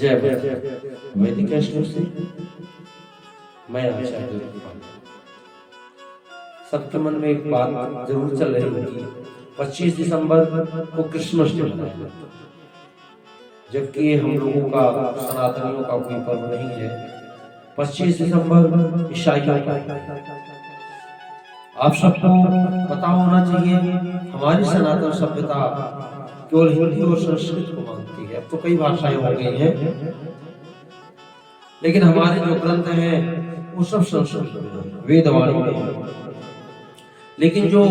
जय वैदिक श्लोक से मैं आचार्य सबके मन में एक बात जरूर चल रही होगी, 25 दिसंबर को क्रिसमस मनाया, जबकि हम लोगों का सनातनियों का कोई पर्व नहीं है। 25 दिसंबर ईसाइयों का। आप सबको पता होना चाहिए हमारी सनातन सभ्यता केवल हिंदी और संस्कृत को मानती है। अब तो कई भाषाएं हो गई हैं, लेकिन हमारे जो ग्रंथ हैं वो सब संस्कृत में, वेदवाणी में है। लेकिन जो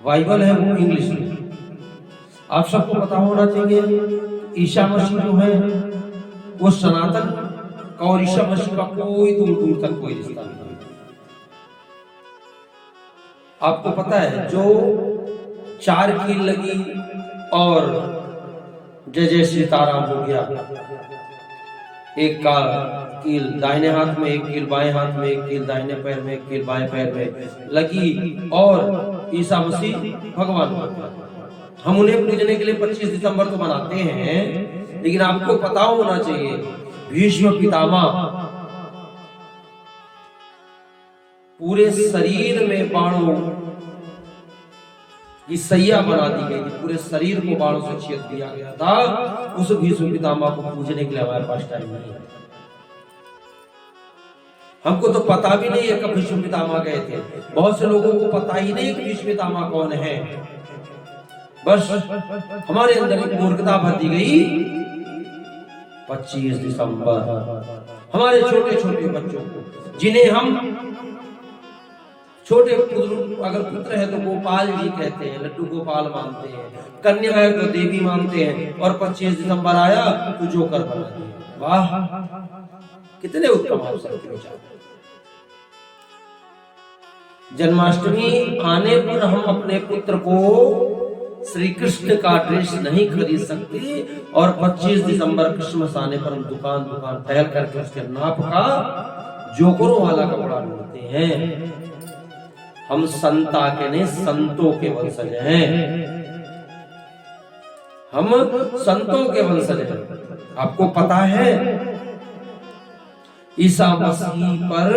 बाइबल है वो इंग्लिश में। आप सबको पता होना चाहिए ईसा मसीह जो है वो सनातन का और ईसा मसीह का कोई दूर दूर तक कोई रिश्ता नहीं। आपको पता है जो 4 कील लगी और जय जय सीताराम हो गया, एक का कील दाहिने हाथ में, एक कील बाएं हाथ में, एक कील दाहिने पैर में, एक कील बाएं पैर में लगी, और ईसा मसीह भगवान हम उन्हें पूजने के लिए 25 दिसंबर को मनाते हैं। लेकिन आपको पता होना चाहिए भीष्म पितामह पूरे शरीर में बाणों की सैया बना दी गई थी, पूरे शरीर को बाणों से छेद दिया गया था। उस भीष्म पितामह को पूजने के लिए हमारे पास टाइम नहीं है। हमको तो पता भी नहीं है कब भीष्म पितामह गए थे। बहुत से लोगों को पता ही नहीं कि भीष्म पितामह कौन है। बस हमारे अंदर एक मूर्खता भर दी गई। 25 दिसंबर हमारे छोटे छोटे बच्चों को, जिन्हें हम छोटे अगर पुत्र है तो गोपाल जी कहते हैं, लड्डू गोपाल मानते हैं, कन्या है तो देवी मानते हैं, और 25 दिसंबर आया तो जोकर बना दिया। वाह, कितने उत्तम आप सबके विचार। जन्माष्टमी आने पर हम अपने पुत्र को श्री कृष्ण का ड्रेस नहीं खरीद सकते, और 25 दिसंबर क्रिसमस आने पर हम दुकान दुकान टहल करके उसके नाप का जोकरों वाला कपड़ा ढूंढते हैं। हम संता के नहीं, संतों के वंशज हैं। हम संतों के वंशज हैं। आपको पता है ईसा मसीह पर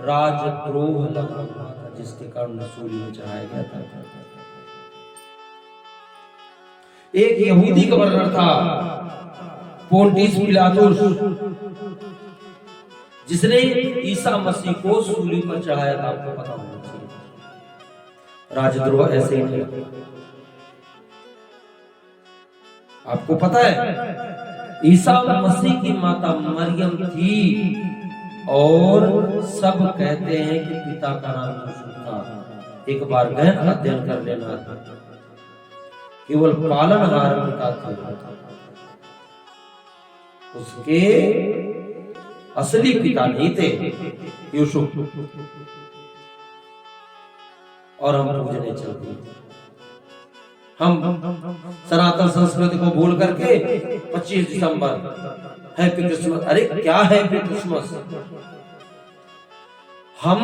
राजद्रोह लगा हुआ था, जिसके कारण सूली में चढ़ाया गया था। एक यहूदी गवर्नर था पोंटियस पिलातुस, जिसने ईसा मसीह को सूली पर चढ़ाया था। आपको पता होना चाहिए राजद्रोह ऐसे ही नहीं। आपको पता है ईसा मसीह की माता मरियम थी, और सब कहते हैं कि पिता का नाम यूसुफ था। एक बार गहन अध्ययन कर लेना, केवल पालनहार पिता था, उसके असली पिता नहीं थे यूसुफ। और हम पूजने चलते हैं। हम सनातन संस्कृति को भूल करके 25 दिसंबर हैप्पी क्रिसमस। अरे क्या हैप्पी क्रिसमस? हम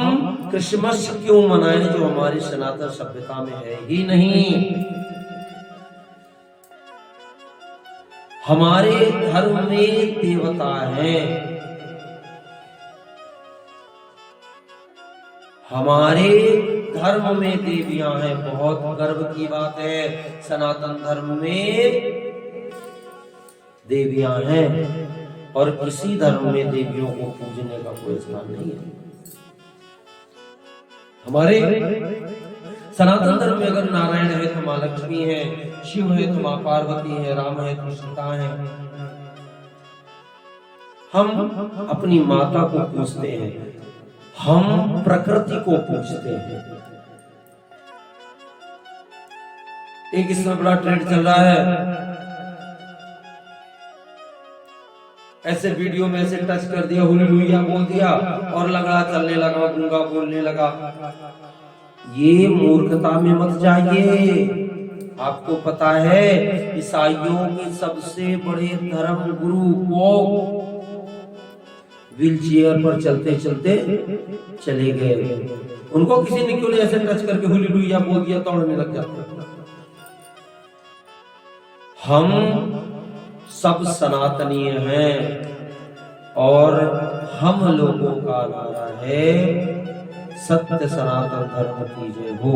क्रिसमस क्यों मनाएं जो हमारी सनातन सभ्यता में है ही नहीं। हमारे धर्म में देवता हैं, हमारे धर्म में देवियां हैं। बहुत गर्व की बात है, सनातन धर्म में देवियां हैं, और किसी धर्म में देवियों को पूजने का कोई स्थान नहीं है। हमारे सनातन धर्म में अगर नारायण है तो मां लक्ष्मी है, शिव है तो मां पार्वती है, राम है तो सीता है। हम अपनी माता को पूजते हैं, हम प्रकृति को पूजते हैं। एक इसमें बड़ा ट्रेंड चल रहा है, ऐसे वीडियो में ऐसे टच कर दिया, हालेलुया बोल दिया और लगा चलने लगा, गूंगा बोलने लगा। ये मूर्खता में मत जाइए। आपको पता है ईसाइयों के सबसे बड़े धर्म गुरु पोप व्हील चेयर पर चलते चलते चले गए। उनको किसी ने क्यों नहीं ऐसे टच करके हालेलुया बोल दिया, दौड़ने लग जाते। हम सब सनातनीय हैं और हम लोगों का नारा है सत्य सनातन धर्म की जय हो।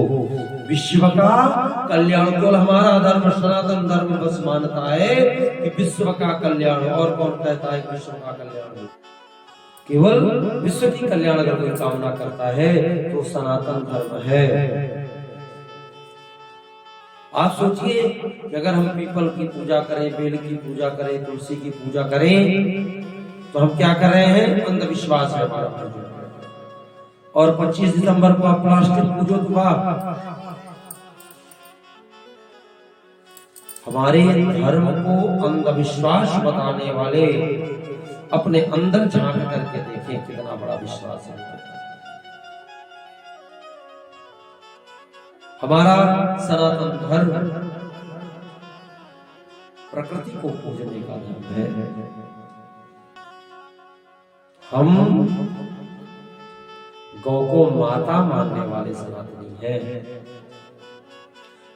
विश्व का कल्याण, केवल हमारा धर्म सनातन धर्म बस मानता है कि विश्व का कल्याण, और कौन कहता है विश्व का कल्याण हो? केवल विश्व की कल्याण अगर कोई कामना करता है तो सनातन धर्म है। आप सोचिए कि अगर हम पीपल की पूजा करें, बेल की पूजा करें, तुलसी की पूजा करें तो हम क्या कर रहे हैं? अंधविश्वास है हमारा पूजा। और 25 दिसंबर को आप प्लास्टिक पूजो तो हमारे धर्म को अंधविश्वास बताने वाले अपने अंदर झांक करके देखें कितना बड़ा विश्वास है। हमारा सनातन धर्म प्रकृति को पूजने का धर्म है। हम गौ को माता मानने वाले सनातनी हैं।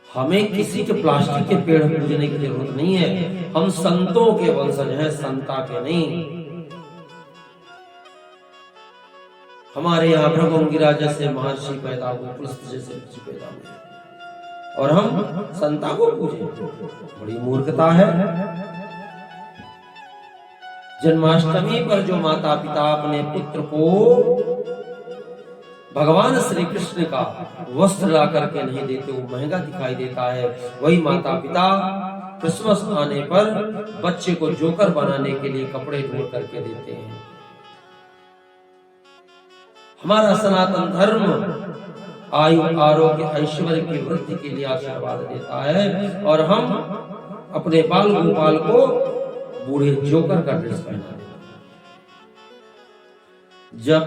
हमें किसी के प्लास्टिक के पेड़ पूजने की जरूरत नहीं है। हम संतों के वंशज हैं, संता के नहीं। हमारे यहाँ भृगुगिरा जैसे महर्षि पैदा हुए, पुलस्त जैसे ऋषि पैदा हुए, और हम संता को पूजे, बड़ी मूर्खता है। जन्माष्टमी पर जो माता पिता अपने पुत्र को भगवान श्री कृष्ण का वस्त्र ला करके नहीं देते, वो महंगा दिखाई देता है, वही माता पिता क्रिसमस आने पर बच्चे को जोकर बनाने के लिए कपड़े ढूंढ करके देते हैं। हमारा सनातन धर्म आयु आरोग्य ऐश्वर्य की वृद्धि के लिए आशीर्वाद देता है, और हम अपने बाल गोपाल को बूढ़े जोकर का ड्रेस पहना देते। जब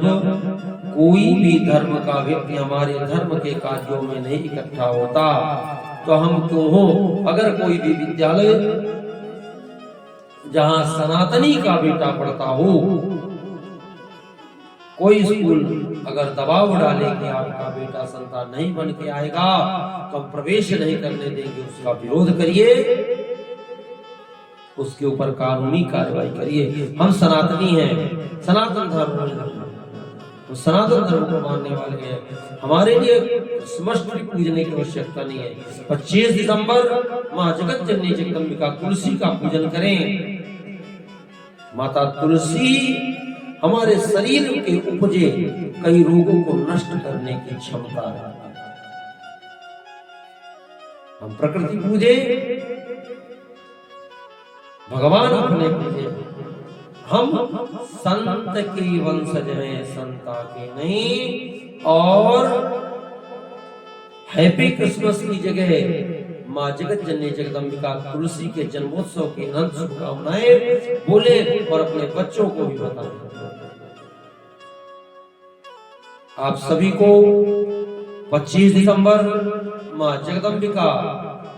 कोई भी धर्म का व्यक्ति हमारे धर्म के कार्यों में नहीं इकट्ठा होता तो हम क्यों हो? अगर कोई भी विद्यालय जहां सनातनी का बेटा पढ़ता हो, कोई स्कूल अगर दबाव डाले कि आपका बेटा संतान नहीं बन के आएगा तो हम प्रवेश नहीं करने देंगे, उसका विरोध करिए, उसके ऊपर कानूनी कार्रवाई करिए। हम सनातनी हैं, सनातन धर्म तो सनातन धर्म को मानने वाले हैं। हमारे लिए समस्त पूजने की आवश्यकता नहीं है। 25 दिसंबर माँ जगत जननी जगदम्बिका तुलसी का पूजन करें। माता तुलसी हमारे शरीर के उपजे कई रोगों को नष्ट करने की क्षमता है। हम प्रकृति पूजे, भगवान अपने पूजे। हम संत के वंशज हैं, संता के नहीं। और हैप्पी क्रिसमस की जगह माँ जगत जननी जगदम्बिका तुलसी के जन्मोत्सव की अनंत शुभकामनाएं बोले और अपने बच्चों को भी बताएं। आप सभी को 25 दिसंबर माँ जगदम्बिका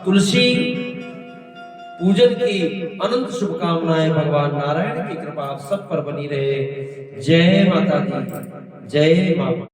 तुलसी पूजन की अनंत शुभकामनाएं। भगवान नारायण की कृपा आप सब पर बनी रहे। जय माता दी, जय माता।